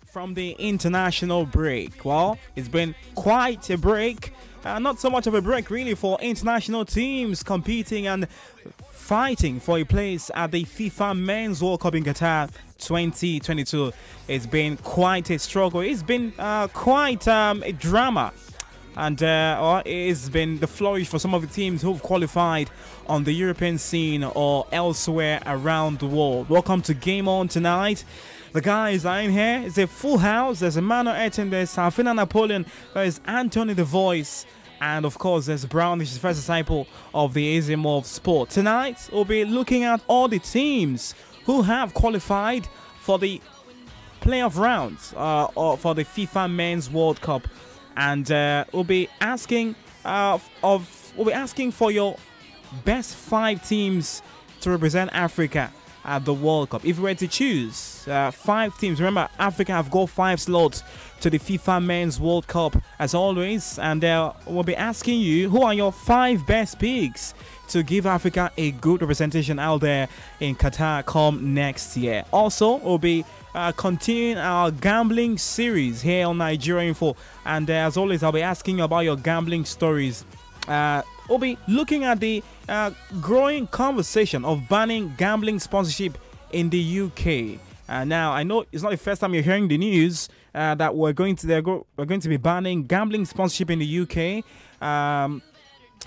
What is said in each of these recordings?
From the international break. Well, it's been quite a break. Not so much of a break, really, for international teams competing and fighting for a place at the FIFA Men's World Cup in Qatar 2022. It's been quite a struggle. It's been quite a drama. And it's been the flourish for some of the teams who've qualified on the European scene or elsewhere around the world. Welcome to Game On tonight. The guys are in here. It's a full house. There's Emmanuel Etim, there's Safina Napoleon, there's Anthony the Voice, and of course there's Brownish, the first disciple of the Asian of Sport. Tonight we'll be looking at all the teams who have qualified for the playoff rounds or for the FIFA Men's World Cup. And we'll be asking for your best 5 teams to represent Africa at the World Cup. If we were to choose 5 teams, remember Africa have got 5 slots to the FIFA Men's World Cup as always, and we'll be asking you who are your 5 best picks to give Africa a good representation out there in Qatar come next year. Also, we'll be continuing our gambling series here on Nigeria Info, and as always I'll be asking you about your gambling stories. We'll be looking at the growing conversation of banning gambling sponsorship in the UK. Now I know it's not the first time you're hearing the news that we're going to be banning gambling sponsorship in the UK.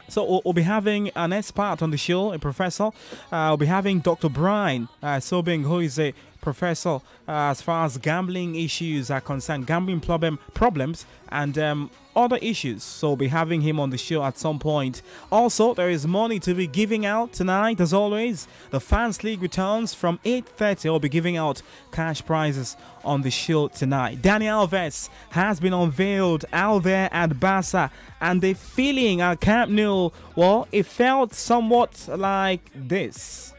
So we'll be having an expert on the show, a professor. We'll be having Dr. Brian Sobing, who is a professor as far as gambling issues are concerned, gambling problems and other issues. So we'll be having him on the show at some point. Also, there is money to be giving out tonight as always. The Fans League returns from 8:30. We'll be giving out cash prizes on the show tonight. Dani Alves has been unveiled out there at Barca, and the feeling at Camp Nou, well, it felt somewhat like this.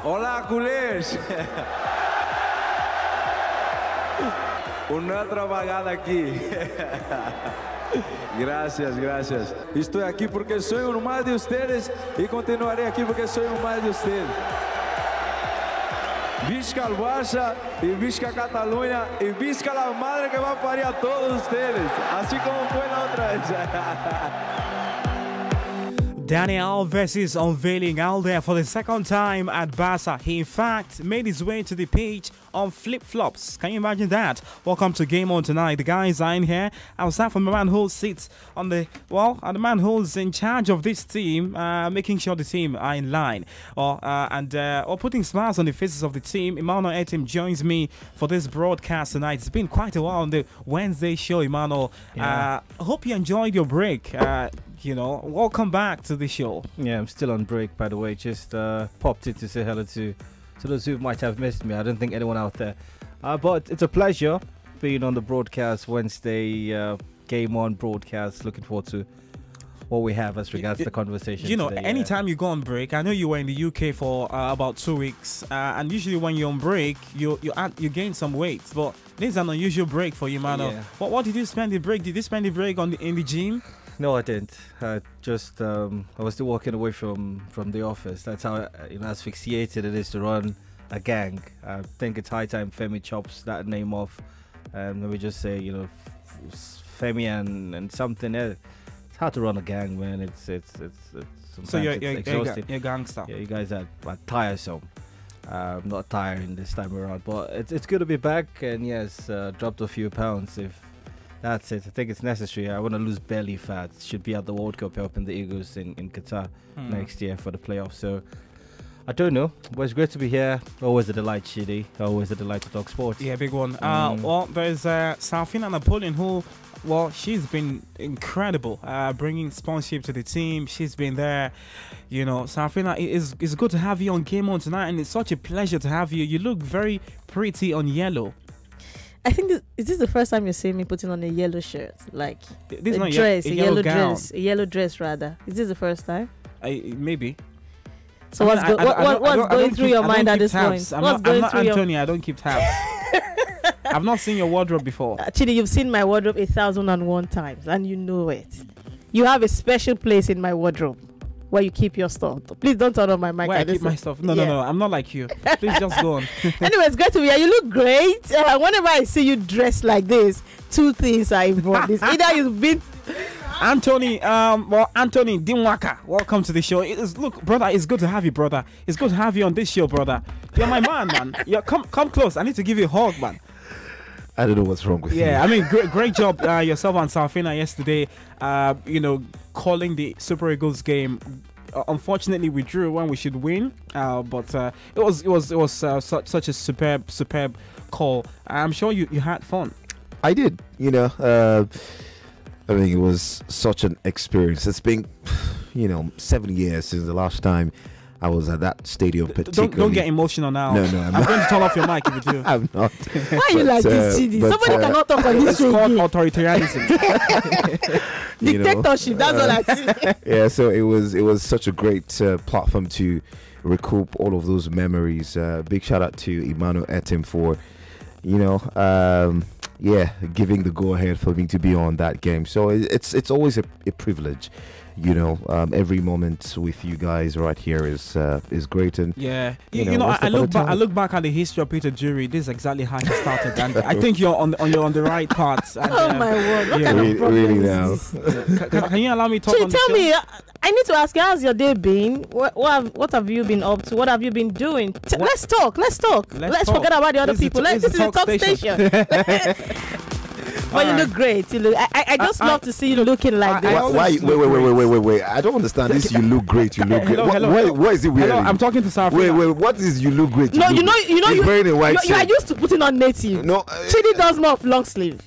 Hola, culés! Una otra vagada aqui. Gracias, gracias. Estou aqui porque sou um mais de ustedes e continuarei aqui porque sou um mais de ustedes. Visca el Barça y visca Cataluña y visca la madre que va a parir a todos ustedes, así como fue la otra vez. Dani Alves is unveiling out there for the second time at Barca. He in fact made his way to the pitch on flip-flops. Can you imagine that? Welcome to Game On tonight. The guys are in here. I'll start from the man who sits on the man who's in charge of this team, making sure the team are in line or putting smiles on the faces of the team. Emmanuel Etim joins me for this broadcast tonight. It's been quite a while on the Wednesday show, Emmanuel. I hope you enjoyed your break. Welcome back to the show. Yeah, I'm still on break, by the way. Just popped in to say hello to those who might have missed me. I don't think anyone out there. But it's a pleasure being on the broadcast, Wednesday Game On broadcast. Looking forward to what we have as regards to the conversation today. Anytime you go on break, I know you were in the UK for about 2 weeks, and usually when you're on break, you gain some weight. But this is an unusual break for you, Mano. Yeah. What did you spend the break? Did you spend the break in the gym? No, I didn't. I was still walking away from the office. That's how asphyxiated it is to run a gang. I think it's high time Femi chops that name off. Let me just say, Femi and something else. It's hard to run a gang, man. It's so you're exhausting. You're a gangster. Yeah, you guys are tiresome. Not tiring this time around, but it's good to be back. And yes, dropped a few pounds. If that's it, I think it's necessary. I want to lose belly fat. Should be at the World Cup helping the Eagles in Qatar next year for the playoffs. So I don't know, but it's great to be here. Always a delight, Shidi. Always a delight to talk sports. Yeah, big one. Well, there's Safina Napoleon who well, she's been incredible, bringing sponsorship to the team. She's been there, you know. So I feel like it's good to have you on Game On tonight, and it's such a pleasure to have you. You look very pretty on yellow. I think is this the first time you're seeing me putting on a yellow shirt, like This is a not dress, a a yellow yellow gown. dress, a yellow dress rather. Is this the first time? Maybe. So what's going through your mind at this point? I'm not Anthony. I don't keep tabs. I've not seen your wardrobe before. Actually, you've seen my wardrobe 1,001 times, and you know it. You have a special place in my wardrobe where you keep your stuff. Please don't turn on my mic. Where I keep my stuff. No, I'm not like you. Please just go on. Anyway, it's great to be here. You look great. Whenever I see you dressed like this, two things are involved. Either you've been Anthony Dimwaka, welcome to the show. Look, brother, it's good to have you, brother. It's good to have you on this show, brother. You're my man. Come close. I need to give you a hug, man. I don't know what's wrong with you. Yeah, I mean, great job yourself and Safina yesterday. Calling the Super Eagles game. Unfortunately, we drew when we should win. But it was such a superb call. I'm sure you had fun. I did. I mean, it was such an experience. It's been, 7 years since the last time I was at that stadium. Particularly. Don't get emotional now. No, I'm going to turn off your mic if you do. I'm not. Why are you like this, Chidi? Somebody cannot talk on this It's show. called authoritarianism. Dictatorship. That's all I see. Yeah, so it was such a great platform to recoup all of those memories. Big shout out to Emmanuel Etim for, giving the go ahead for me to be on that game. So it's always a privilege. Every moment with you guys right here is great. And yeah, I look back at the history of Peter Drury. This is exactly how he started, and I think you're on the right path. And, Oh my word! What yeah. kind of problem Really is now. this? Can you allow me to talk So on the tell show? me, I need to ask you, how's your day been? What have you been up to? What have you been doing? Let's talk. Let's talk. forget about the other people. This is the talk station. But you look great. You look. I just love to see you looking like this. why? Wait! I don't understand this. You look great. You look great. Hello. What is it wearing? Hello, I'm talking to Safina. Wait! What is you look great? No, He's wearing a white you are shirt. used to putting on native. No, Chidi does more of long sleeve.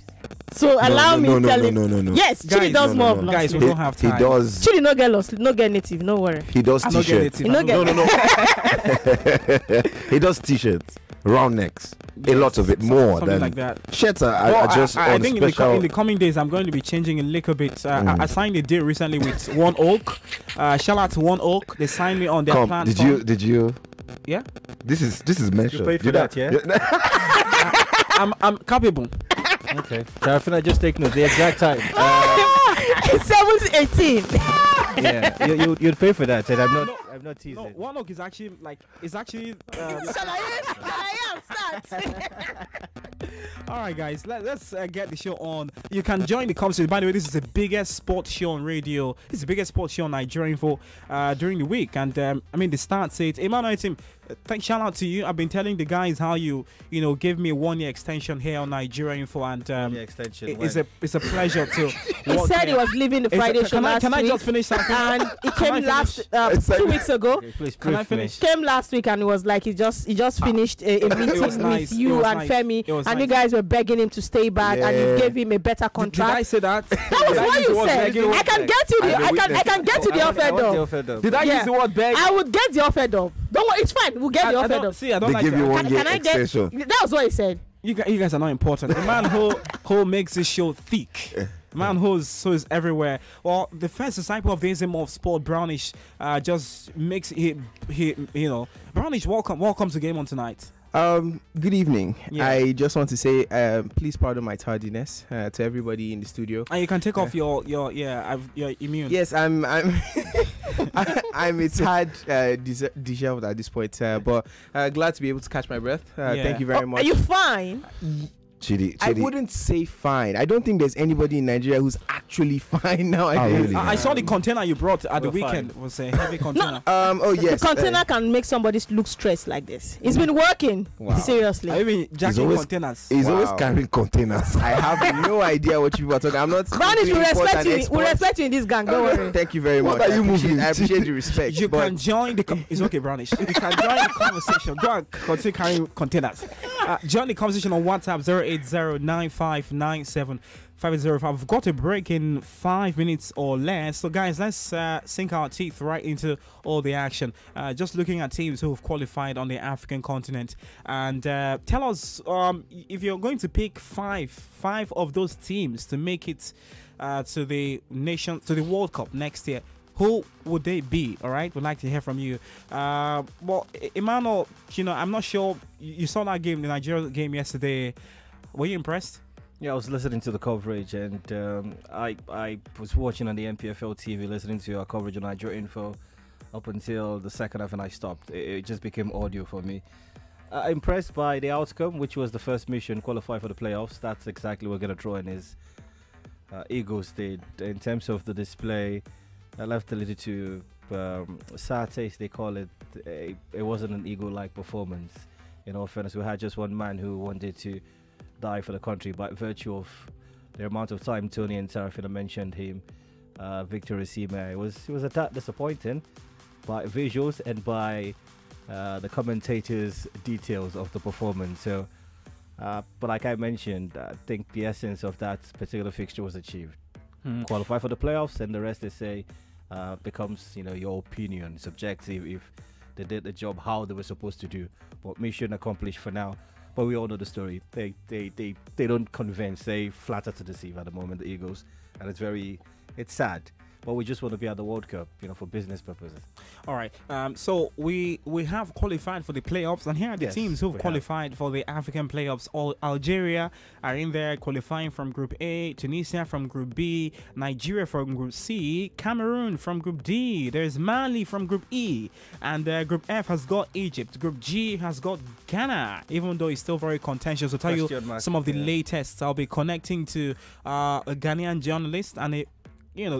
So allow me tell him. No. Yes, Chidi does more of long Guys, sleeve. we don't have time. He does. Chidi no get long sleeve, no get native. No worry. He does I don't get t-shirts. it. You know, No. He does t-shirts, round necks, a lot of it, more something than like that. shirts are just I on think special. in the coming days, I'm going to be changing a little bit. I signed a deal recently with One Oak. Shout out to One Oak. They signed me on their Come, platform. did you? Yeah. This is mentioned. You paid for that, yeah? I'm capable. Okay. Tarafina, just take note. The exact time. It's 7:18. Yeah, you'd pay for that. And I'm not teasing. No, One Oak is actually Shall I start? All right, guys, let's get the show on. You can join the conversation. By the way, this is the biggest sports show on radio. This is the biggest sports show on Nigeria Info during the week. And the start says, Emmanuel team, shout out to you. I've been telling the guys how you gave me a 1-year extension here on Nigeria Info, and extension. It's a pleasure to. He said he was leaving the Friday show last week. Can I just finish something? And he came last 2 weeks ago. Okay, please, Can I finish? Came last week and it was like he just finished a meeting nice. with you and Nice. Femi, It was and you nice. guys were begging him to stay back, and you gave him a better Did I contract. say that? That was what you said. I can get you the I can get you the offer though. Did I Yeah. use the word beg? I would get the offer though. Don't worry, it's fine. We'll get the offer though. See, I don't They like give you that. 1 year Can I get? extension. That was what he said. You guys are not important. The man who makes this show thick. The man who is everywhere. Well, the first disciple of the ism of sport, Brownish, just makes he Brownish, welcome to Game On tonight. Good evening. Yeah. I just want to say, please pardon my tardiness to everybody in the studio. And you can take off your immune. Yes, I'm I'm a tad disheveled at this point, but glad to be able to catch my breath. Thank you very much. Are you fine? Chidi. I wouldn't say fine. I don't think there's anybody in Nigeria who's actually fine now. Really? I saw the container you brought at the We're weekend. It was a heavy container. Oh yes. The container can make somebody look stressed like this. It's been working. Wow. Seriously. I mean, jacking always- containers. He's always Wow. carrying containers. I have no idea what you people are talking. I'm not. Brownish, we import respect and you. We export. respect you in this gang. Don't worry. Thank you very What much. are you moving? I appreciate the respect. You but can join the. It's okay, Brownish. You can join the conversation. Go and continue carrying containers. Join the conversation on WhatsApp 08095975005. I've got a break in 5 minutes or less. So, guys, let's sink our teeth right into all the action. Just looking at teams who have qualified on the African continent. And tell us if you're going to pick five of those teams to make it to the World Cup next year. Who would they be? All right, we'd like to hear from you. Well, Emmanuel, I'm not sure you saw that game, the Nigeria game yesterday. Were you impressed? Yeah, I was listening to the coverage, and I was watching on the NPFL TV, listening to our coverage on Nigeria Info up until the second half, and I stopped. It just became audio for me. Impressed by the outcome, which was the first mission, qualify for the playoffs. That's exactly what we're going to draw in his Eagles did. In terms of the display, I left a little to sour taste, they call it. It wasn't an Eagle-like performance. In all fairness, we had just one man who wanted to die for the country by virtue of the amount of time Tony and Sarafina mentioned him, Victor Osimhen. It was a tad disappointing by visuals and by the commentators' details of the performance. So, but like I mentioned, I think the essence of that particular fixture was achieved. Qualify for the playoffs, and the rest they say becomes your opinion, subjective if they did the job how they were supposed to do. But mission accomplished for now. But we all know the story. They don't convince. They flatter to deceive at the moment, the Eagles, and it's sad. But we just want to be at the World Cup, for business purposes. All right. So we have qualified for the playoffs, and here are the teams who've qualified for the African playoffs. All Algeria are in there, qualifying from Group A, Tunisia from Group B, Nigeria from Group C, Cameroon from Group D. There's Mali from Group E, and Group F has got Egypt. Group G has got Ghana, even though it's still very contentious. I'll tell you some of the latest. I'll be connecting to a Ghanaian journalist and a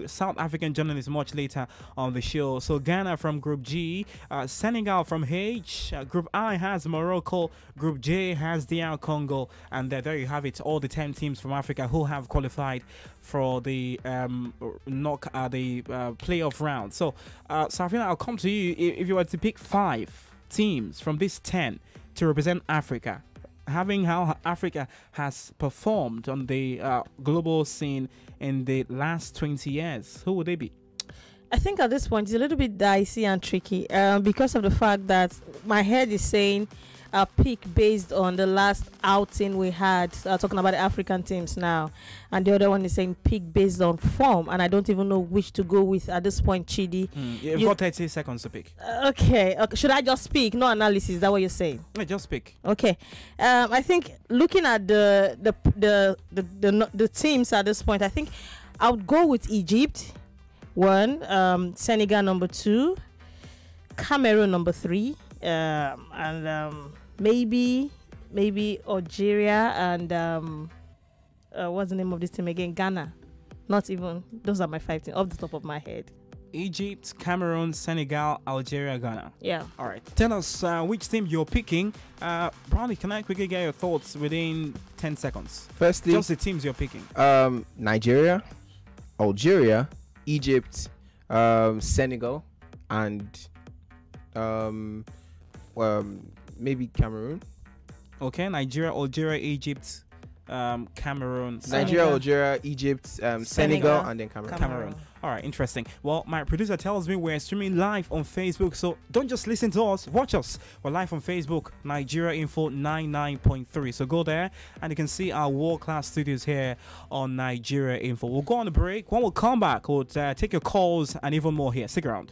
South African journalist much later on the show. So Ghana from Group G, Senegal from H, Group I has Morocco, Group J has DR Congo, and there you have it, all the 10 teams from Africa who have qualified for the playoff round. So Safina, I'll come to you. If you were to pick 5 teams from these 10 to represent Africa, having how Africa has performed on the global scene in the last 20 years, who would they be? I think at this point it's a little bit dicey and tricky because of the fact that my head is saying a pick based on the last outing we had, talking about the African teams now, and the other one is saying pick based on form, and I don't even know which to go with at this point. Chidi, you've got 30 seconds to pick. Okay, should I just speak? No analysis, is that what you're saying? Yeah, just speak. Okay, I think looking at the teams at this point, I think I would go with Egypt 1, Senegal number 2, Cameroon number 3, and maybe Algeria and what's the name of this team again? Ghana. Not even. Those are my 5 teams off the top of my head. Egypt, Cameroon, Senegal, Algeria, Ghana. Yeah. All right. Tell us which team you're picking. Brownie, can I quickly get your thoughts within 10 seconds? Firstly, just the teams you're picking. Nigeria, Algeria, Egypt, Senegal, and maybe Cameroon. Okay, Nigeria, Algeria, Egypt, Cameroon. Nigeria, Algeria, Egypt, Senegal, and then Cameroon. All right, interesting. Well, my producer tells me we're streaming live on Facebook, so don't just listen to us, watch us. We're live on Facebook, Nigeria Info 99.3. So go there and you can see our world-class studios here on Nigeria Info. We'll go on a break. When we come back, we'll take your calls and even more here. Stick around.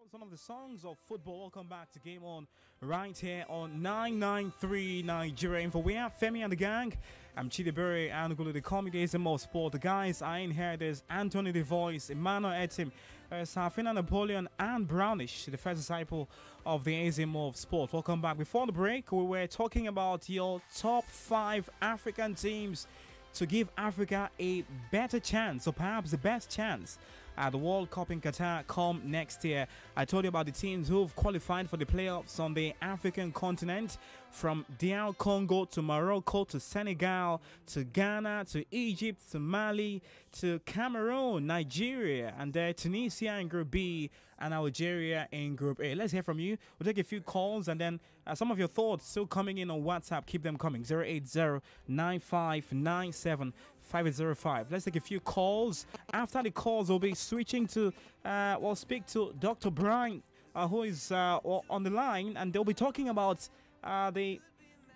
was one of the songs of football. Welcome back to Game On right here on 993 Nigeria Info. We have Femi and the Gang. I'm Chidibere and Gulu, the comedies of sport. The guys are in here. There's Anthony the Voice, Emmanuel Etim, Safina Napoleon, and Brownish, the first disciple of the AZM of sport. Welcome back. Before the break, we were talking about your top 5 African teams to give Africa a better chance, or perhaps the best chance, at the World Cup in Qatar come next year. I told you about the teams who've qualified for the playoffs on the African continent, from DR Congo to Morocco to Senegal to Ghana to Egypt to Mali to Cameroon, Nigeria, and Tunisia in Group B and Algeria in Group A. Let's hear from you. We'll take a few calls, and then some of your thoughts still coming in on WhatsApp. Keep them coming. 080-9597-5805. Let's take a few calls. After the calls, we'll be switching to we'll speak to Dr. Brian, who is on the line, and they'll be talking about the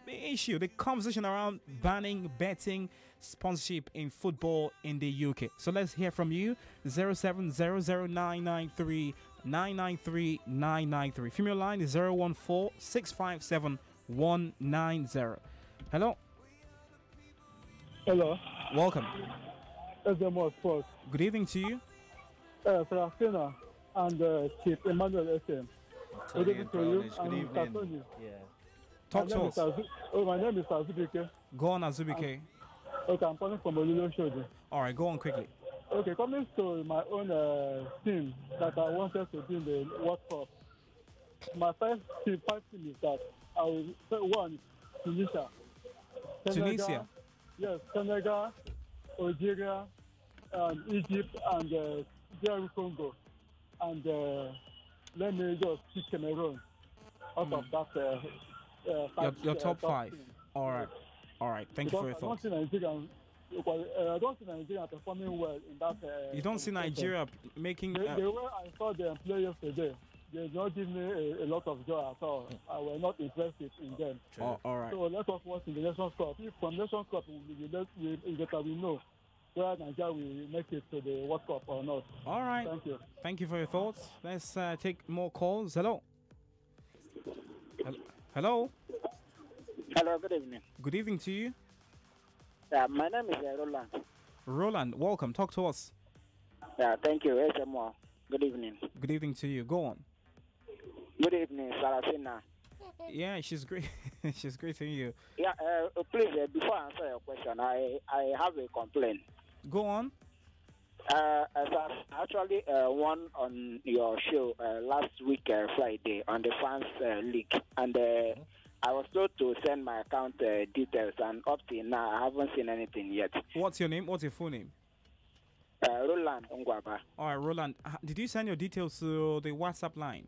issue, the conversation around banning betting sponsorship in football in the UK. So let's hear from you. 0700993993993. Female line is 014-657-190. Hello. Hello. Welcome. SMO Sports. Good evening to you. Serafina and Chief Emmanuel SM. Good evening to you. Good evening. Yeah. Talk to us. My name is Azubike. Go on, Azubike. Okay, I'm calling from Olilo Shoji. All right, go on quickly. Okay, coming to my own team that I wanted to do in the World Cup. My five team is that I will say one, Tunisia. Tunisia? Yes, Senegal, Algeria, and Egypt, and DR Congo. And let me just pick Cameroon out of that. Your top 5. All right. All right. Thank you for your thoughts. I don't see Nigeria performing well in that. You don't see Nigeria making. The way I saw them play yesterday, they did not give me a lot of joy at all. I was not interested in them. Oh, all right. So let us watch in the Nations Cup. If from Nations Cup we know whether Nigeria will make it to the World Cup or not. All right. Thank you. Thank you for your thoughts. Let's take more calls. Hello. Hello. Hello, good evening. Good evening to you. My name is Roland. Roland, welcome. Talk to us. Thank you. SMO. Good evening. Good evening to you. Go on. Good evening, Sarafina. Yeah, she's great. She's great to you. Yeah, please, before I answer your question, I have a complaint. Go on. As I actually won on your show last week, Friday, on the fans league, and I was told to send my account details, and up till now, I haven't seen anything yet. What's your name? What's your full name? Roland Ngwaba. All right, Roland. Did you send your details to the WhatsApp line?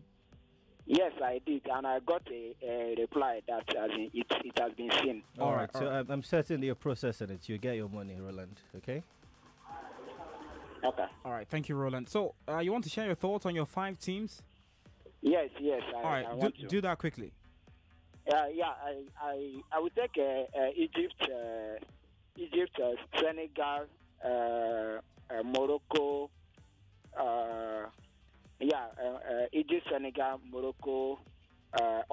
Yes, I did, and I got a reply that it has been seen. All right. So I'm certain you're processing it. You get your money, Roland. Okay. Okay. All right. Thank you, Roland. So you want to share your thoughts on your 5 teams? Yes. All right. I want to. Do that quickly. I will take Egypt, Senegal, Morocco. Egypt, Senegal, Morocco,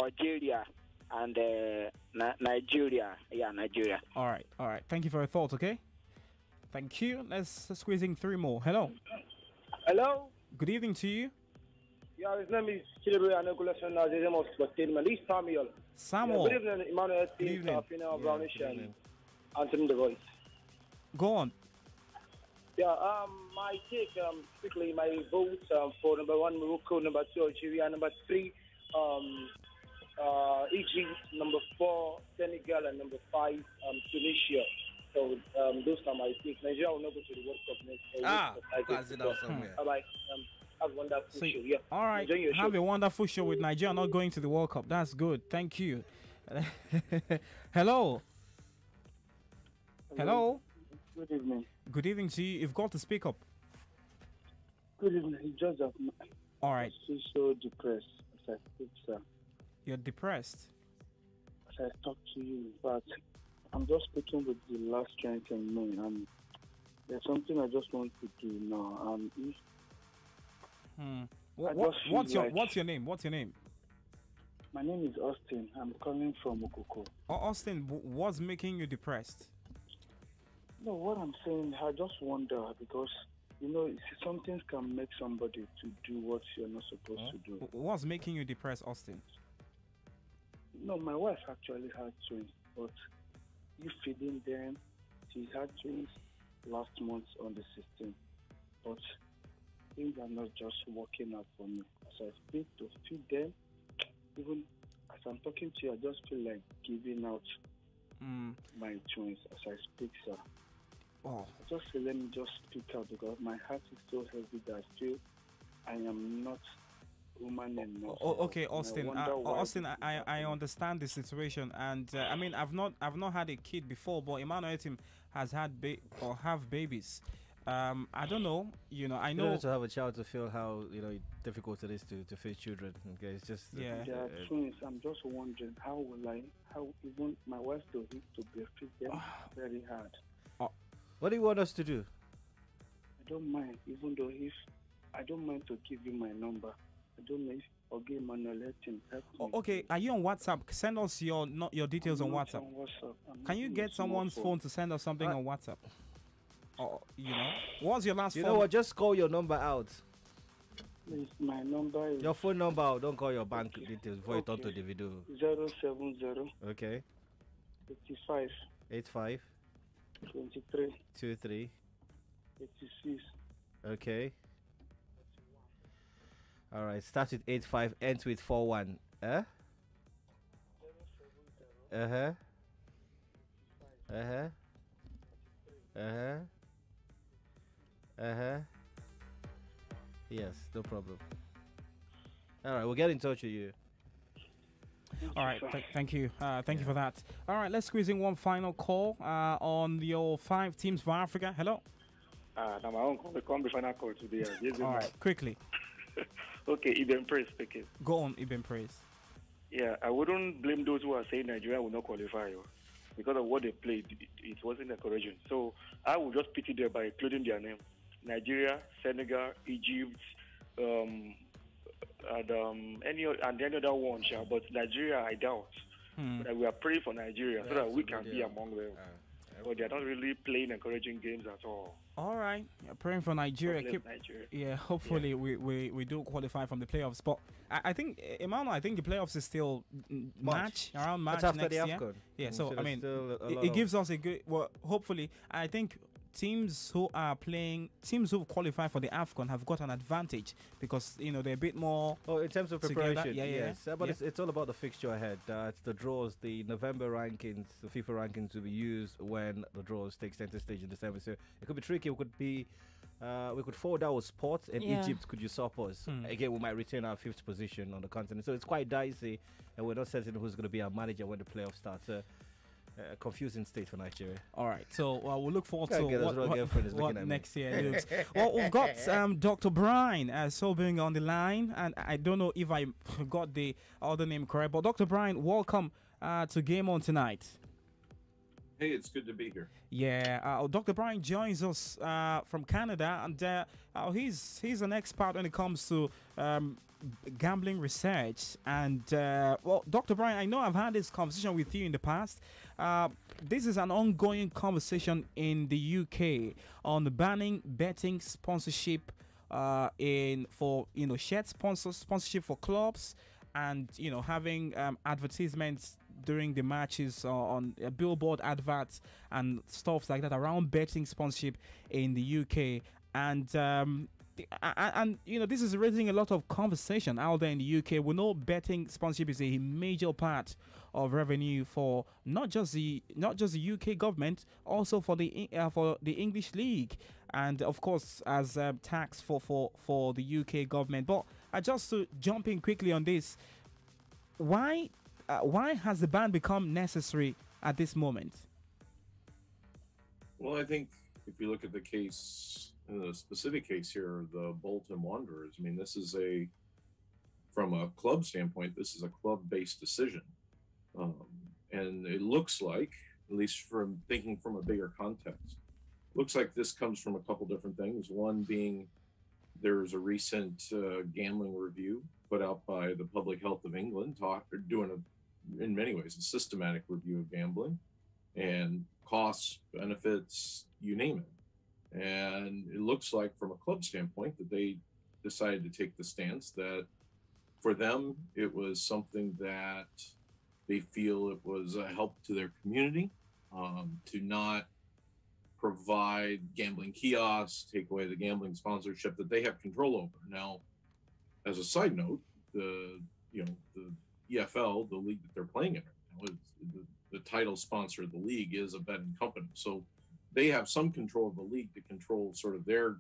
Algeria, and Nigeria. Yeah, Nigeria. All right. Thank you for your thoughts. Okay. Thank you. Let's squeeze in 3 more. Hello. Hello. Good evening to you. Yeah, his name is Chidibere and Regulation This Samuel. Samuel. Good evening, Emmanuel. Good evening. Brownish and Anthony the Voice. Go on. Yeah, my take, quickly, my votes for number 1, Morocco, number 2, Algeria, number 3, Egypt, number 4, Senegal, and number 5, Tunisia. So those are my picks. Nigeria will not go to the World Cup next year. Bye-bye. Have a wonderful show. Yeah. All right. Have a wonderful show with Nigeria not going to the World Cup. That's good. Thank you. Hello. Hello. Good evening. Good evening to you. You've got to speak up. Good evening. Just all right. I'm so depressed as I speak, sir. You're depressed? As I talk to you, but I'm just speaking with the last strength in me, and there's something I just want to do now. What's your name? What's your name? My name is Austin. I'm calling from Okoko. Austin, what's making you depressed? No, what I'm saying, I just wonder because, some things can make somebody to do what you're not supposed to do. What's making you depressed, Austin? No, my wife actually had twins, but you feeding them, she had twins last month on the 16th, but things are not just working out for me. As I speak to feed them, even as I'm talking to you, I just feel like giving out my twins as I speak, sir. I just feel, let me just speak out because my heart is so heavy that I feel I am not woman enough. Okay, Austin. Austin, I understand the situation, and I mean, I've not had a kid before, but Emmanuel team has had have babies. I don't know. I know. You don't need to have a child to feel how difficult it is to face children. Okay, it's just They are twins. I'm just wondering how even my wife does it to breastfeed them very hard. What do you want us to do? I don't mind, even though if I don't mind to give you my number. I don't know if okay, Manuel, let him help me. Okay, are you on WhatsApp? Send us your details on WhatsApp. Can you get someone's phone to send us something on WhatsApp? What's your last phone? You know what? Just call your number out. Please, my number is your phone number out. Don't call your bank details before you talk to the video. 070. Okay. 85. 85. 23. 23. 86. Okay. All right. Start with 85. Ends with 41. 070. Uh-huh. Uh-huh. Uh-huh. Uh-huh. Yes, no problem. All right, we'll get in touch with you. All right, thank you. Thank you for that. All right, let's squeeze in one final call on your 5 teams for Africa. Hello. Now my own come the final call today. All right, quickly. Okay, Ibn Praise speaking. Go on, Ibn Praise. Yeah, I wouldn't blame those who are saying Nigeria will not qualify because of what they played. It wasn't encouraging. So I would just pity them by including their name. Nigeria, Senegal, Egypt, and any other one, but Nigeria, I doubt. But we are praying for Nigeria so that we can be among them. But they are not really playing encouraging games at all. All right, praying for Nigeria. Nigeria. Yeah, hopefully we do qualify from the playoffs. But I think, Emmanuel, the playoffs is still around March after next the year. AFCON. Yeah, so I mean, it gives us a good. Well, hopefully, I think teams who qualify for the AFCON have got an advantage because they're a bit more. Oh, in terms of preparation, yes. But it's all about the fixture ahead. It's the draws, the November rankings, the FIFA rankings will be used when the draws take center stage in December. So it could be tricky. It could be. We could fall down with sports, and Egypt could usurp us. Again, we might retain our 5th position on the continent. So it's quite dicey, and we're not certain who's going to be our manager when the playoffs start. Confusing state for Nigeria. All right, so we'll look forward to what next year is. Well, we've got Dr. Brian Sobing on the line, and I don't know if I got the other name correct, but Dr. Brian, welcome to Game On tonight. Hey, it's good to be here. Yeah, Dr. Brian joins us from Canada, and he's an expert when it comes to gambling research. And well, Dr. Brian, I know I've had this conversation with you in the past. This is an ongoing conversation in the UK on banning betting sponsorship for shared sponsorship for clubs, and having advertisements during the matches on billboard adverts and stuff like that around betting sponsorship in the UK. And this is raising a lot of conversation out there in the UK. We know betting sponsorship is a major part of revenue for not just the UK government, also for the English League, and of course as tax for the UK government. But just to jump in quickly on this, why has the ban become necessary at this moment? Well, I think if you look at the case, in the specific case here, the Bolton Wanderers, I mean, this is from a club standpoint, this is a club-based decision. And it looks like, at least from thinking from a bigger context, looks like this comes from a couple different things. One being There's a recent gambling review put out by the Public Health of England, doing in many ways, a systematic review of gambling and costs, benefits, you name it. And it looks like, from a club standpoint, that they decided to take the stance that for them, it was something that they feel it was a help to their community, to not provide gambling kiosks, take away the gambling sponsorship that they have control over. Now, as a side note, the EFL, the league that they're playing in right now, the title sponsor of the league is a betting company. So they have some control of the league to control sort of their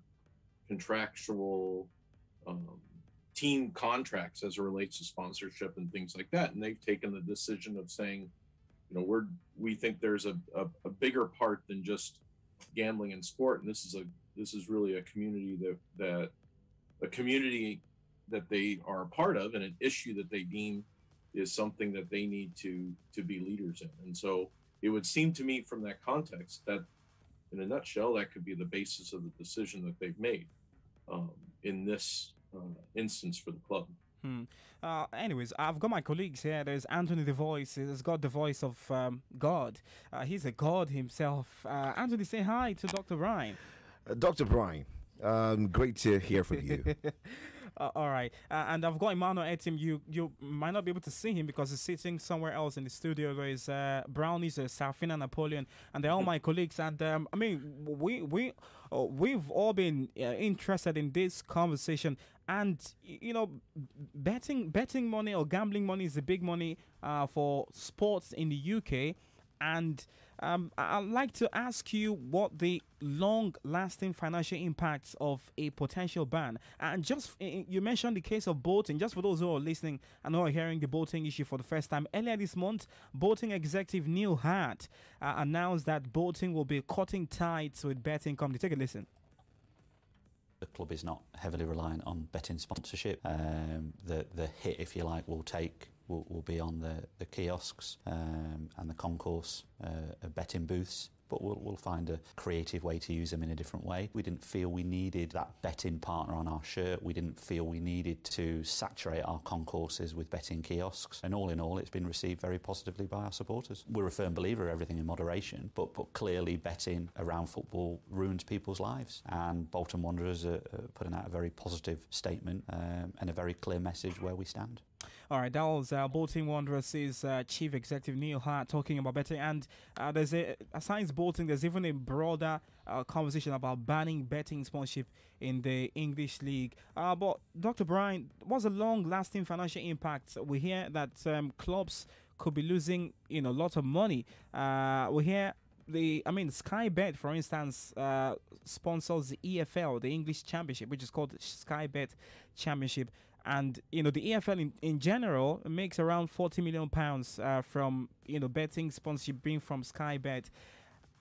contractual team contracts as it relates to sponsorship and things like that. And they've taken the decision of saying, we think there's a bigger part than just gambling and sport, and this is really a community that they are a part of, and an issue that they deem is something that they need to be leaders in. And so it would seem to me, from that context, that in a nutshell, that could be the basis of the decision that they've made in this instance for the club. Anyways, I've got my colleagues here. There's Anthony the Voice. He's got the voice of God. He's a God himself. Anthony, say hi to Dr. Brian. Dr. Brian, great to hear from you. All right. And I've got Emmanuel Etim. You might not be able to see him because he's sitting somewhere else in the studio. There is Brownies, Safina, Napoleon, and they're all my colleagues. And I mean, we've all been interested in this conversation. And betting money or gambling money is the big money for sports in the UK. And I'd like to ask you what the long-lasting financial impacts of a potential ban. And just, you mentioned the case of boating. Just for those who are listening and who are hearing the boating issue for the first time, earlier this month, boating executive Neil Hart announced that boating will be cutting ties with betting companies. Take a listen. The club is not heavily reliant on betting sponsorship. The hit, if you like, will be on the kiosks and the concourse betting booths. But we'll find a creative way to use them in a different way. We didn't feel we needed that betting partner on our shirt. We didn't feel we needed to saturate our concourses with betting kiosks. And all in all, it's been received very positively by our supporters. We're a firm believer of everything in moderation, but clearly betting around football ruins people's lives. And Bolton Wanderers are putting out a very positive statement and a very clear message where we stand. All right, that was Bolton Wanderers' Chief Executive Neil Hart talking about betting. And aside Bolton, there's even a broader conversation about banning betting sponsorship in the English League. But Dr. Brian, what's the long-lasting financial impact? We hear that clubs could be losing, lots of money. We hear Sky Bet, for instance, sponsors the EFL, the English Championship, which is called Sky Bet Championship. And, the EFL in general makes around £40 million from, betting sponsorship being from Sky Bet.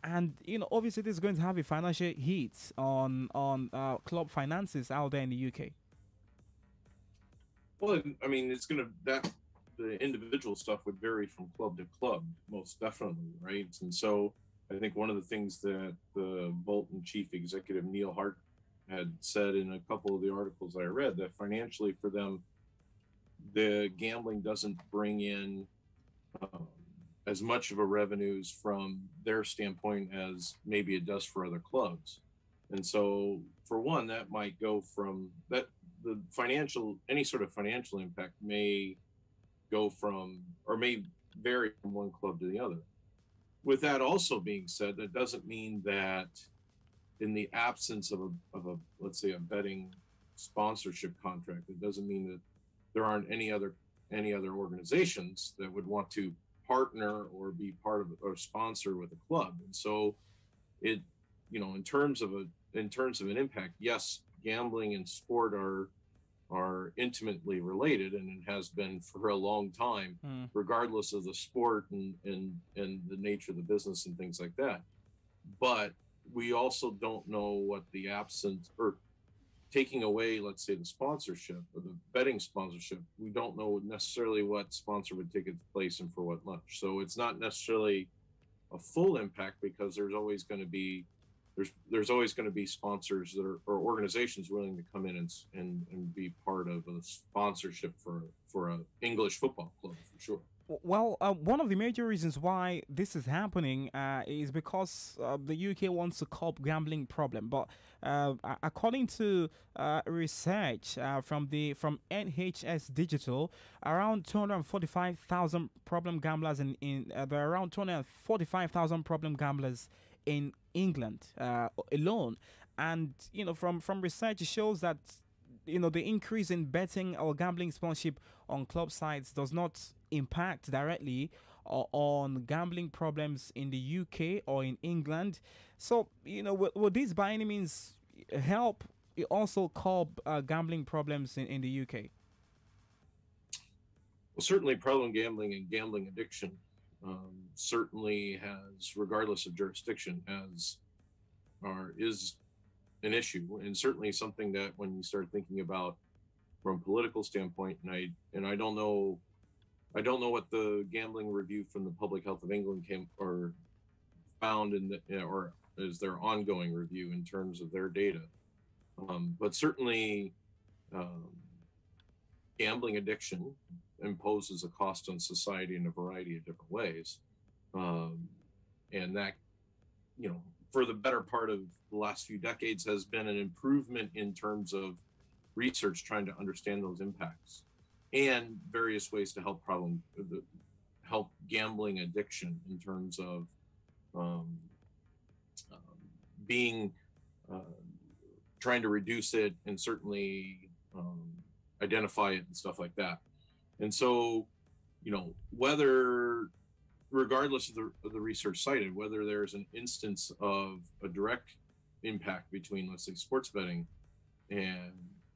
And, obviously this is going to have a financial hit on club finances out there in the UK. Well, I mean, the individual stuff would vary from club to club, most definitely, right? And so I think one of the things that the Bolton Chief Executive Neil Hart had said in a couple of the articles I read, that financially for them, the gambling doesn't bring in as much of a revenues from their standpoint as maybe it does for other clubs. And so for one, that might go from that, any sort of financial impact may go from, or may vary from one club to the other. With that also being said, that doesn't mean that in the absence of a let's say a betting sponsorship contract, it doesn't mean that there aren't any other organizations that would want to partner or be part of or sponsor with a club. And so it, in terms of an impact, yes, gambling and sport are intimately related, and it has been for a long time, regardless of the sport and the nature of the business and things like that. But we also don't know what the absence or taking away, let's say, the sponsorship or the betting sponsorship, we don't know necessarily what sponsor would take its place and for what much. So it's not necessarily a full impact, because there's always going to be there's always going to be sponsors that are, or organizations willing to come in and be part of a sponsorship for a English football club for sure. Well, one of the major reasons why this is happening is because the UK wants to curb gambling problem. But according to research from NHS Digital, around 245,000 problem gamblers there are around 245,000 problem gamblers in England alone, and from research it shows that the increase in betting or gambling sponsorship on club sites does not impact directly on gambling problems in the UK or in England. So, will this by any means help also curb gambling problems in the UK? Well, certainly problem gambling and gambling addiction certainly has, regardless of jurisdiction, is an issue, and certainly something that when you start thinking about from a political standpoint, and I don't know what the gambling review from the Public Health of England found or is their ongoing review in terms of their data, but certainly gambling addiction imposes a cost on society in a variety of different ways, and that for the better part of the last few decades has been an improvement in terms of research trying to understand those impacts and various ways to help gambling addiction in terms of trying to reduce it and certainly identify it and stuff like that. And so, regardless of the research cited, whether there's an instance of a direct impact between, let's say, sports betting and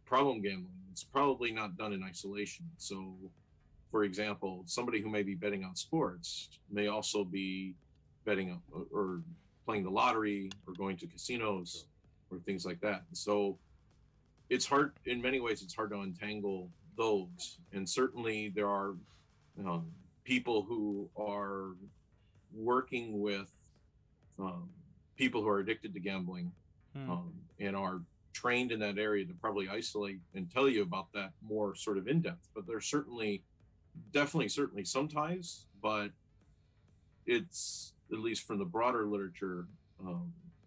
problem gambling, it's probably not done in isolation. So, for example, somebody who may be betting on sports may also be betting or playing the lottery or going to casinos or things like that. And so it's hard, in many ways, it's hard to untangle those. And certainly there are people who are working with people who are addicted to gambling and are trained in that area to probably isolate and tell you about that more sort of in depth. But there's certainly some ties, but it's, at least from the broader literature,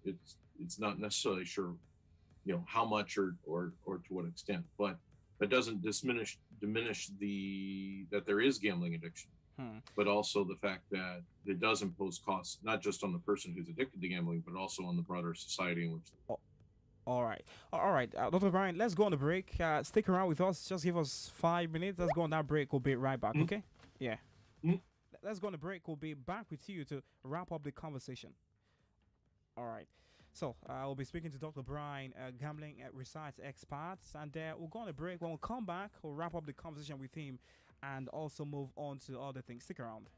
it's not necessarily sure, how much or to what extent. But that doesn't diminish that there is gambling addiction, but also the fact that it does impose costs, not just on the person who's addicted to gambling, but also on the broader society in which. All right, Dr. Brian, let's go on the break. Stick around with us. Just give us 5 minutes. Let's go on that break. We'll be right back, okay? Yeah. Let's go on the break. We'll be back with you to wrap up the conversation. All right. So, we'll be speaking to Dr. Brian, gambling research expert, and we'll go on a break. When we come back, we'll wrap up the conversation with him and also move on to other things. Stick around.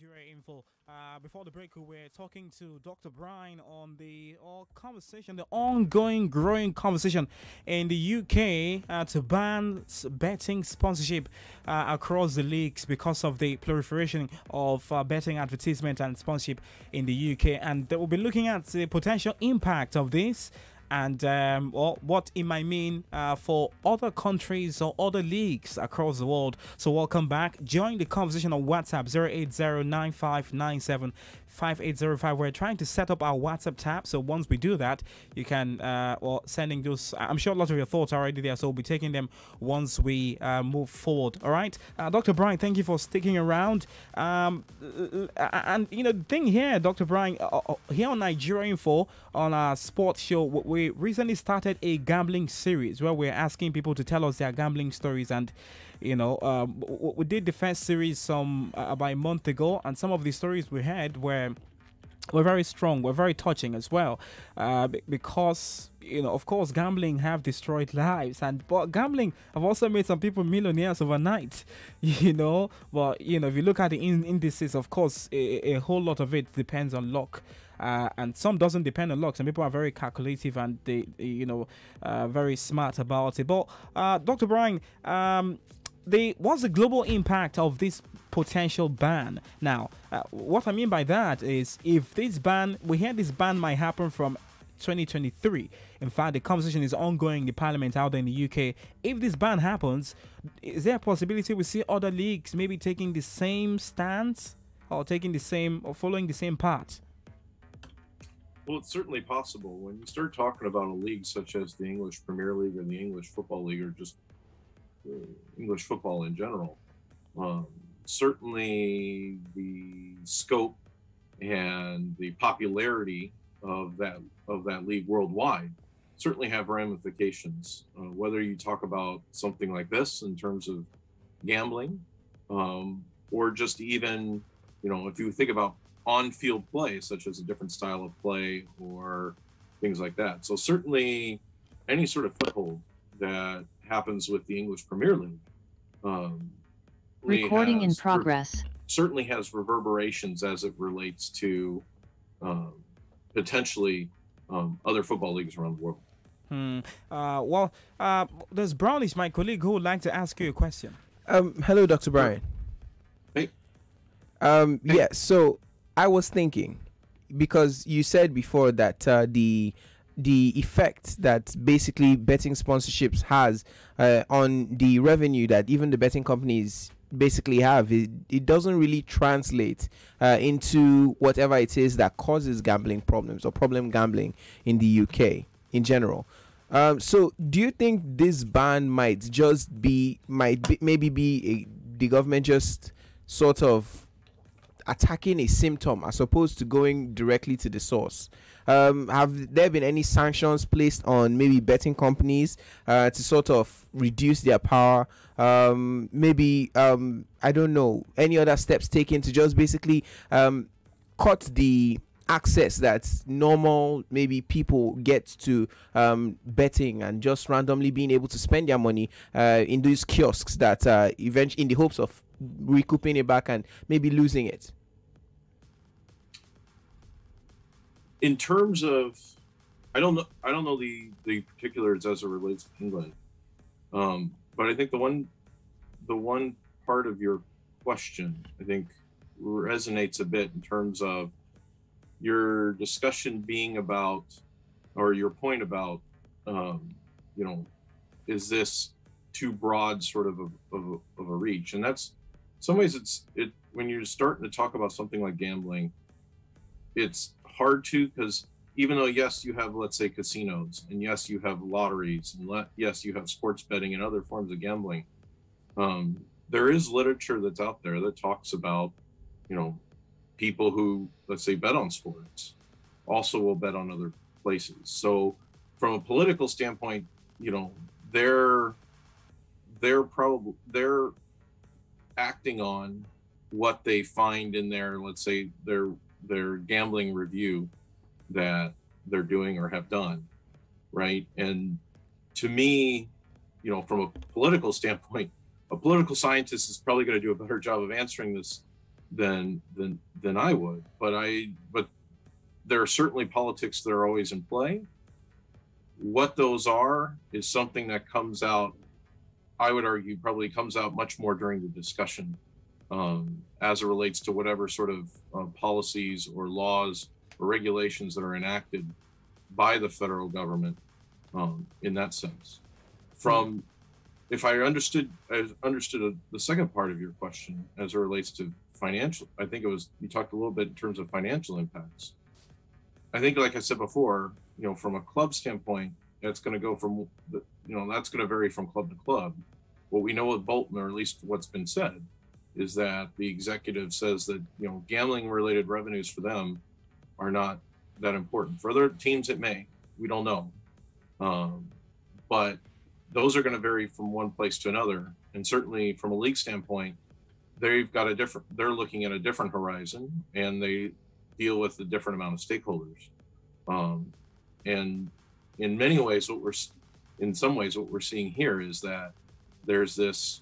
Nigeria Info. Before the break, we were talking to Dr. Brian on the conversation, the ongoing, growing conversation in the UK to ban betting sponsorship across the leagues because of the proliferation of betting advertisement and sponsorship in the UK. And we'll be looking at the potential impact of this and what it might mean for other countries or other leagues across the world. So welcome back. Join the conversation on WhatsApp 08095975805. We're trying to set up our WhatsApp tab, so once we do that, you can sending those. I'm sure a lot of your thoughts are already there, so we'll be taking them once we move forward. All right, Dr. Brian, thank you for sticking around. And the thing here, Dr. Brian, here on Nigeria Info on our sports show, we recently started a gambling series where we're asking people to tell us their gambling stories. And we did the first series about a month ago, and some of the stories we had were very strong, were very touching as well, because of course gambling have destroyed lives, but gambling have also made some people millionaires overnight. But if you look at the indices, of course a whole lot of it depends on luck. And some doesn't depend on luck. Some people are very calculative and they very smart about it. But Dr. Brian, what's the global impact of this potential ban? Now, what I mean by that is, if this ban, we hear this ban might happen from 2023. In fact, the conversation is ongoing in the parliament out there in the UK. If this ban happens, is there a possibility we see other leagues maybe taking the same stance or following the same path? Well, it's certainly possible. When you start talking about a league such as the English Premier League or the English Football League, or just English football in general, certainly the scope and the popularity of that league worldwide certainly have ramifications. Whether you talk about something like this in terms of gambling, or just even, if you think about on-field play, such as a different style of play or things like that. So certainly any sort of foothold that happens with the English Premier League recording in progress certainly has reverberations as it relates to potentially other football leagues around the world. There's Brownish, my colleague, who would like to ask you a question. Hello, Dr. Brian. Hey. Yeah, so I was thinking, because you said before that the effect that basically betting sponsorships has on the revenue that even the betting companies basically have, it doesn't really translate into whatever it is that causes gambling problems or problem gambling in the UK in general. So do you think this ban might be the government just sort of attacking a symptom as opposed to going directly to the source? Have there been any sanctions placed on maybe betting companies to sort of reduce their power? Maybe I don't know, any other steps taken to just basically cut the access that normal maybe people get to betting and just randomly being able to spend their money in these kiosks that eventually, in the hopes of recouping it back and maybe losing it? In terms of, I don't know the particulars as it relates to England, but I think the one part of your question, I think, resonates a bit in terms of your discussion being about, or your point about, is this too broad sort of a reach? And that's, in some ways, when you're starting to talk about something like gambling, it's hard to, because even though, yes, you have, let's say, casinos, and yes, you have lotteries, and yes, you have sports betting and other forms of gambling, there is literature that's out there that talks about, people who, let's say, bet on sports also will bet on other places. So from a political standpoint, they're acting on what they find in their, let's say, their gambling review that they're doing or have done, right? And to me, from a political standpoint, a political scientist is probably going to do a better job of answering this than I would. But there are certainly politics that are always in play. What those are is something that comes out, I would argue, probably comes out much more during the discussion as it relates to whatever sort of policies or laws or regulations that are enacted by the federal government in that sense. From, if I understood the second part of your question as it relates to financial, I think it was, you talked a little bit in terms of financial impacts. I think, like I said before, from a club standpoint, that's going to go from, that's going to vary from club to club. What we know with Bolton, or at least what's been said, is that the executive says that, gambling related revenues for them are not that important. For other teams, it may, we don't know. But those are going to vary from one place to another. And certainly from a league standpoint, they're looking at a different horizon, and they deal with a different amount of stakeholders. And in many ways, in some ways, what we're seeing here is that there's this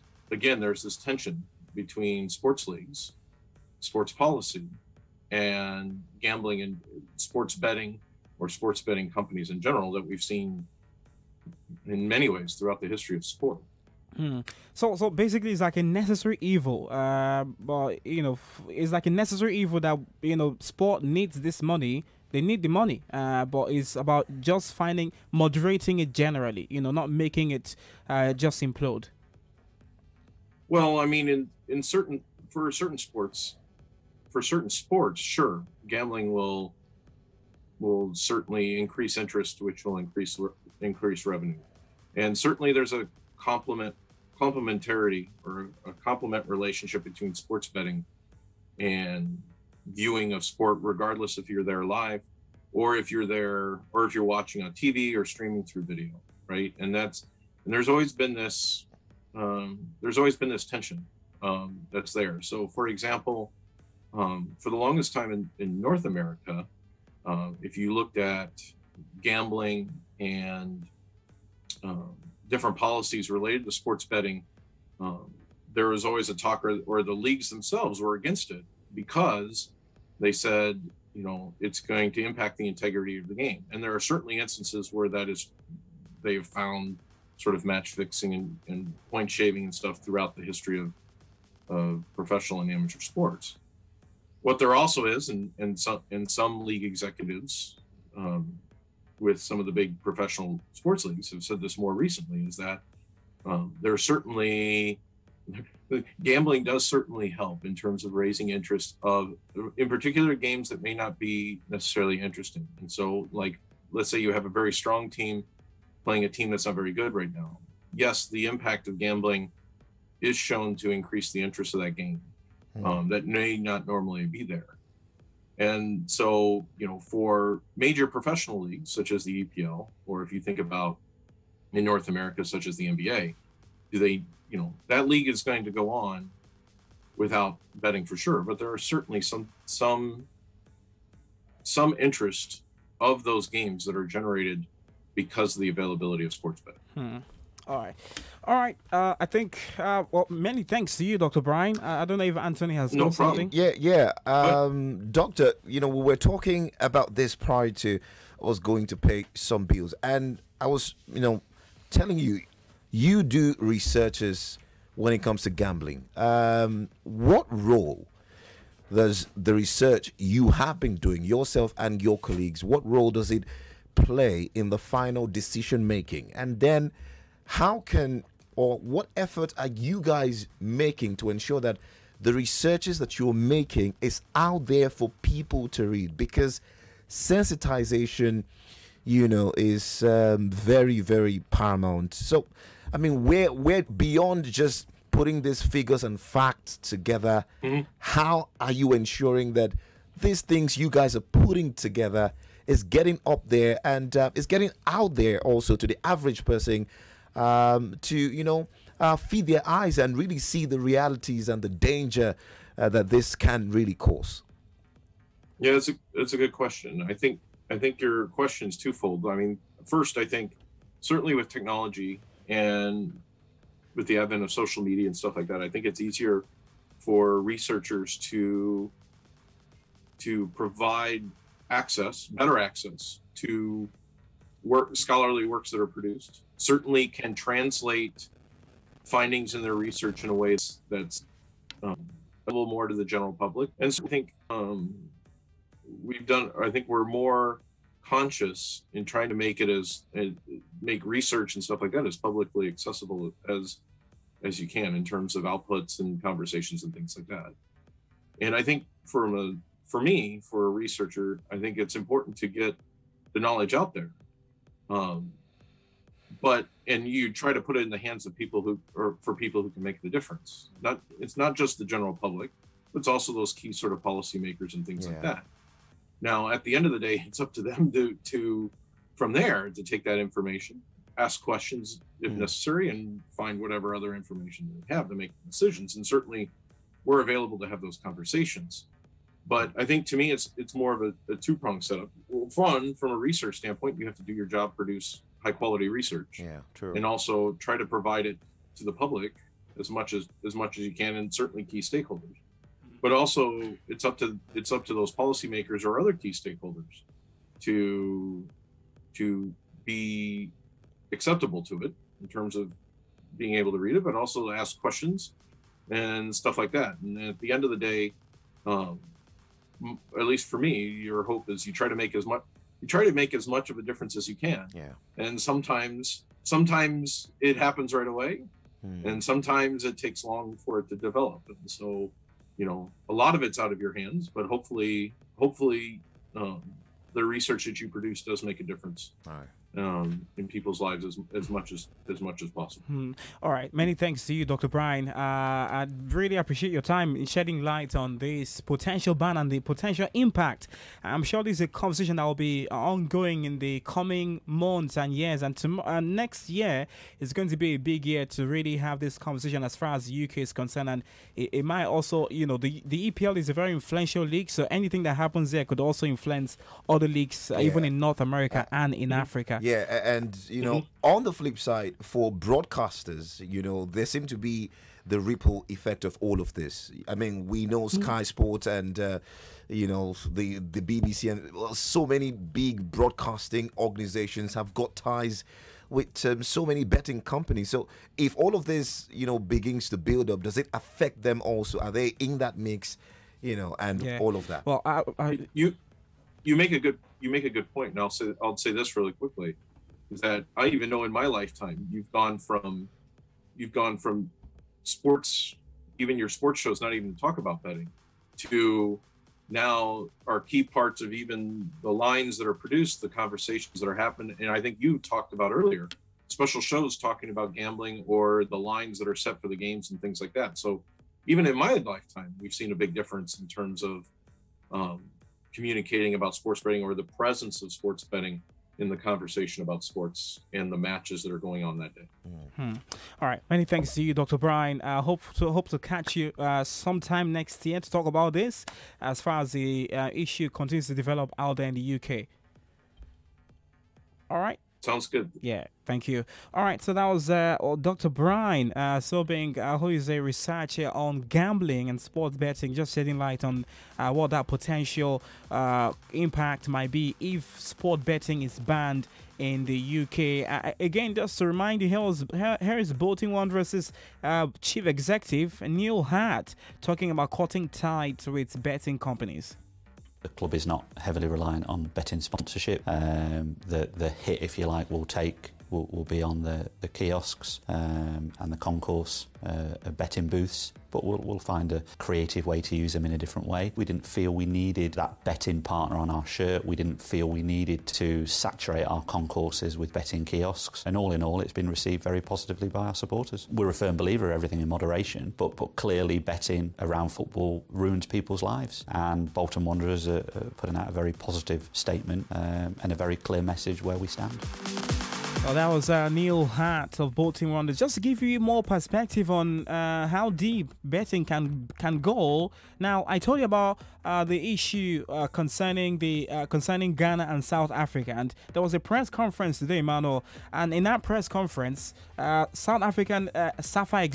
tension between sports leagues, sports policy, and gambling and sports betting, or sports betting companies in general, that we've seen in many ways throughout the history of sport. So basically, it's like a necessary evil. But it's like a necessary evil that sport needs this money. They need the money. But it's about just moderating it generally. Not making it just implode. Well, I mean, for certain sports, sure, gambling will certainly increase interest, which will increase revenue, and certainly there's a complementarity or a complement relationship between sports betting and viewing of sport, regardless if you're there live or if you're watching on TV or streaming through video, right? And there's always been this tension that's there. So, for example, for the longest time in North America, if you looked at gambling and different policies related to sports betting, there was always a talk, or the leagues themselves were against it, because they said, it's going to impact the integrity of the game. And there are certainly instances where they've found sort of match fixing and point shaving and stuff throughout the history of professional and amateur sports. What there also is, and some league executives with some of the big professional sports leagues have said this more recently, is that there's certainly, gambling does certainly help in terms of raising interest in particular games that may not be necessarily interesting. And so, like, let's say you have a very strong team playing a team that's not very good right now. Yes, the impact of gambling is shown to increase the interest of that game that may not normally be there. And so, for major professional leagues such as the EPL, or if you think about in North America, such as the NBA, that league is going to go on without betting for sure. But there are certainly some interest of those games that are generated because of the availability of sports betting. All right. I think, many thanks to you, Dr. Brian. I don't know if Anthony has got something. Yeah. Doctor, we were talking about this prior to us going to pay some bills. And I was, telling you do researches when it comes to gambling. What role does the research you have been doing, yourself and your colleagues, what role does it play in the final decision making? And then what effort are you guys making to ensure that the researches that you're making is out there for people to read? Because sensitization, is very, very paramount. So, I mean, we're beyond just putting these figures and facts together. How are you ensuring that these things you guys are putting together is getting up there and is getting out there also to the average person to, feed their eyes and really see the realities and the danger that this can really cause? Yeah, it's a good question. I think your question is twofold. I mean, first, I think certainly with technology and with the advent of social media and stuff like that, I think it's easier for researchers to provide better access to scholarly works that are produced. Certainly can translate findings in their research in a way that's a little more to the general public. And so I think we're more conscious in trying to make it make research and stuff like that as publicly accessible as you can in terms of outputs and conversations and things like that. And I think for me, for a researcher, I think it's important to get the knowledge out there. And you try to put it in the hands of people who can make the difference. It's not just the general public, but it's also those key sort of policymakers and things like that. Now, at the end of the day, it's up to them to from there to take that information, ask questions if necessary, and find whatever other information they have to make decisions. And certainly, we're available to have those conversations. But I think to me, it's more of a two-pronged setup. Well, from a research standpoint, you have to do your job, produce high-quality research, and also try to provide it to the public as much as you can, and certainly key stakeholders. But also, it's up to those policymakers or other key stakeholders to be acceptable to it in terms of being able to read it, but also to ask questions and stuff like that. And at the end of the day, at least for me, your hope is you try to make as much of a difference as you can. And sometimes it happens right away, and sometimes it takes long for it to develop. And so, a lot of it's out of your hands, but hopefully, the research that you produce does make a difference. In people's lives as much as possible. All right, many thanks to you, Dr. Brian. I really appreciate your time in shedding light on this potential ban and the potential impact. I'm sure this is a conversation that will be ongoing in the coming months and years, and next year is going to be a big year to really have this conversation as far as the UK is concerned. And it might also, the EPL is a very influential league, so anything that happens there could also influence other leagues, even in North America and in Africa. Yeah, and on the flip side, for broadcasters, there seem to be the ripple effect of all of this. I mean, we know Sky Sports and the BBC and so many big broadcasting organizations have got ties with so many betting companies. So if all of this, begins to build up, does it affect them also? Are they in that mix, and all of that? Well, you make a good point, and I'll say this really quickly, is that I even know in my lifetime you've gone from sports, even your sports shows, not even to talk about betting, to now are key parts of even the lines that are produced, the conversations that are happening. And I think you talked about earlier, special shows talking about gambling or the lines that are set for the games and things like that. So even in my lifetime, we've seen a big difference in terms of communicating about sports betting or the presence of sports betting in the conversation about sports and the matches that are going on that day. All right, many thanks to you, Dr. Brian. I hope to catch you sometime next year to talk about this as far as the issue continues to develop out there in the UK. All right. Sounds good. Yeah, thank you. All right, so that was Dr. Brian Sobing, who is a researcher on gambling and sports betting, just shedding light on what that potential impact might be if sport betting is banned in the UK. Again, just to remind you, here is Bolton Wanderers' Chief Executive, Neil Hart, talking about cutting ties with betting companies. The club is not heavily reliant on betting sponsorship. The hit, if you like, will be on the kiosks and the concourse betting booths, but we'll find a creative way to use them in a different way. We didn't feel we needed that betting partner on our shirt. We didn't feel we needed to saturate our concourses with betting kiosks. And all in all, it's been received very positively by our supporters. We're a firm believer of everything in moderation, but clearly betting around football ruins people's lives. And Bolton Wanderers are putting out a very positive statement and a very clear message where we stand. Well, that was Neil Hart of Bolton Wanderers. Just to give you more perspective on how deep betting can go. Now, I told you about the issue concerning Ghana and South Africa, and there was a press conference today, Mano. And in that press conference, South African SAFA